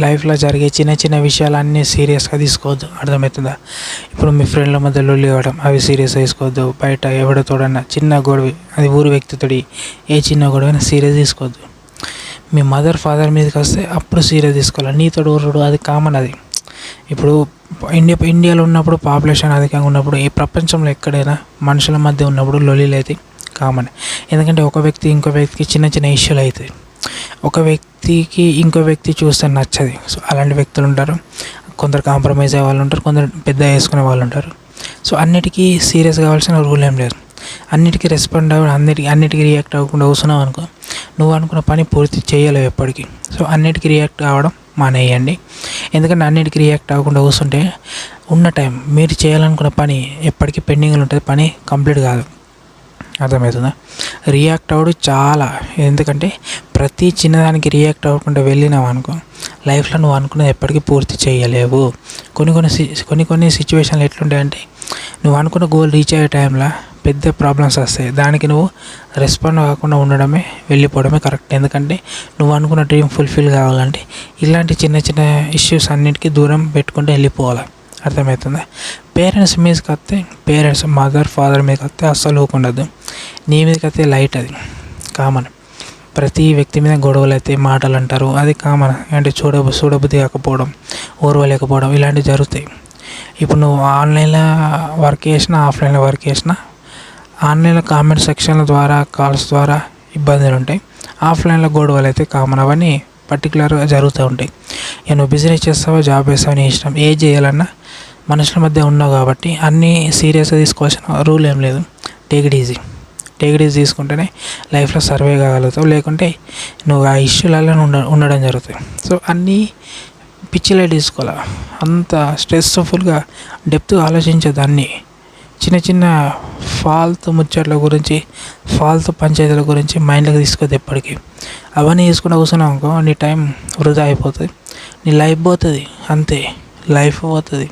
లైఫ్లో జరిగే చిన్న చిన్న విషయాలన్నీ సీరియస్గా తీసుకోవద్దు, అర్థమవుతుందా? ఇప్పుడు మీ ఫ్రెండ్ల మధ్య లొల్లి ఇవ్వడం అవి సీరియస్గా తీసుకోవద్దు. బయట ఎవరితోడన్నా చిన్న గొడవ, అది ఊరు వ్యక్తితోటి ఏ చిన్న గొడవైనా సీరియస్ తీసుకోవద్దు. మీ మదర్ ఫాదర్ మీదకి వస్తే అప్పుడు సీరియస్ తీసుకోవాలి. నీతోడు ఊరుడు అది కామన్. అది ఇప్పుడు ఇండియాలో ఉన్నప్పుడు, పాపులేషన్ అధికంగా ఉన్నప్పుడు, ఈ ప్రపంచంలో ఎక్కడైనా మనుషుల మధ్య ఉన్నప్పుడు లొల్లిలు అయితే కామన్. ఎందుకంటే ఒక వ్యక్తి ఇంకో వ్యక్తికి చిన్న చిన్న ఇష్యూలు అవుతాయి. ఒక వ్యక్తికి ఇంకో వ్యక్తి చూస్తే నచ్చదు. సో అలాంటి వ్యక్తులు ఉంటారు. కొందరు కాంప్రమైజ్ అయ్యే వాళ్ళు ఉంటారు, కొందరు పెద్ద వేసుకునే వాళ్ళు ఉంటారు. సో అన్నిటికీ సీరియస్ కావాల్సిన రూల్ ఏం లేదు. అన్నిటికీ రెస్పాండ్ అవ్వ, అన్నిటికీ రియాక్ట్ అవ్వకుండా కూర్చున్నావు అనుకో, నువ్వు అనుకున్న పని పూర్తి చేయలేవు ఎప్పటికీ. సో అన్నిటికీ రియాక్ట్ అవ్వడం మానేయండి. ఎందుకంటే అన్నిటికీ రియాక్ట్ అవ్వకుండా కూర్చుంటే ఉన్న టైం మీరు చేయాలనుకున్న పని ఎప్పటికీ పెండింగ్లో ఉంటుంది, పని కంప్లీట్ కాదు. అర్థమవుతుందా? రియాక్ట్ అవ్వడం చాలా, ఎందుకంటే ప్రతి చిన్నదానికి రియాక్ట్ అవ్వకుండా వెళ్ళినావు అనుకో, లైఫ్లో నువ్వు అనుకున్నది ఎప్పటికీ పూర్తి చేయలేవు. కొన్ని సిచ్యువేషన్లు ఎట్లుంటాయంటే, నువ్వు అనుకున్న గోల్ రీచ్ అయ్యే టైంలో పెద్ద ప్రాబ్లమ్స్ వస్తాయి. దానికి నువ్వు రెస్పాండ్ కాకుండా ఉండడమే, వెళ్ళిపోవడమే కరెక్ట్. ఎందుకంటే నువ్వు అనుకున్న డ్రీమ్ ఫుల్ఫిల్ కావాలంటే ఇలాంటి చిన్న చిన్న ఇష్యూస్ అన్నిటికీ దూరం పెట్టుకుంటూ వెళ్ళిపోవాలి. అర్థమవుతుందా? పేరెంట్స్ మీదకి వస్తే, పేరెంట్స్ మదర్ ఫాదర్ మీదకి వస్తే అస్సలు ఊకుండదు. నీ మీదకి వస్తే లైట్, అది కామన్. ప్రతి వ్యక్తి మీద గొడవలు అయితే, మాటలు అంటారు, అది కామన్. అంటే చూడబుద్ధి కాకపోవడం, ఓర్వలేకపోవడం, ఇలాంటివి జరుగుతాయి. ఇప్పుడు నువ్వు ఆన్లైన్లో వర్క్ చేసినా, ఆఫ్లైన్లో వర్క్ చేసినా, ఆన్లైన్లో కామెంట్ సెక్షన్ల ద్వారా, కాల్స్ ద్వారా ఇబ్బందులు ఉంటాయి. ఆఫ్లైన్లో గొడవలు అయితే కామన్. అవన్నీ పర్టికులర్గా జరుగుతూ ఉంటాయి. ఇక నువ్వు బిజినెస్ చేస్తావో, జాబ్ చేస్తావో నీ ఇష్టం. ఏది చేయాలన్నా మనుషుల మధ్య ఉన్నావు కాబట్టి అన్నీ సీరియస్గా తీసుకోవాల్సిన రూల్ ఏం లేదు. టేక్ ఇట్ ఈజీ తీసుకుంటేనే లైఫ్లో సర్వే కాగలుగుతావు. లేకుంటే నువ్వు ఆ ఇష్యూలలో ఉండడం జరుగుతుంది. సో అన్నీ పిచ్చిలే తీసుకోవాలి. అంత స్ట్రెస్ఫుల్గా డెప్త్గా ఆలోచించదు. అన్నీ చిన్న చిన్న ఫాల్తు ముచ్చట్ల గురించి, ఫాల్తు పంచాయతీల గురించి మైండ్లోకి తీసుకోవద్దు ఎప్పటికీ. అవన్నీ తీసుకుంటూ కూర్చున్నావు అనుకో, నీ టైం వృధా అయిపోతుంది, నీ లైఫ్ పోతుంది, అంతే, లైఫ్ పోతుంది.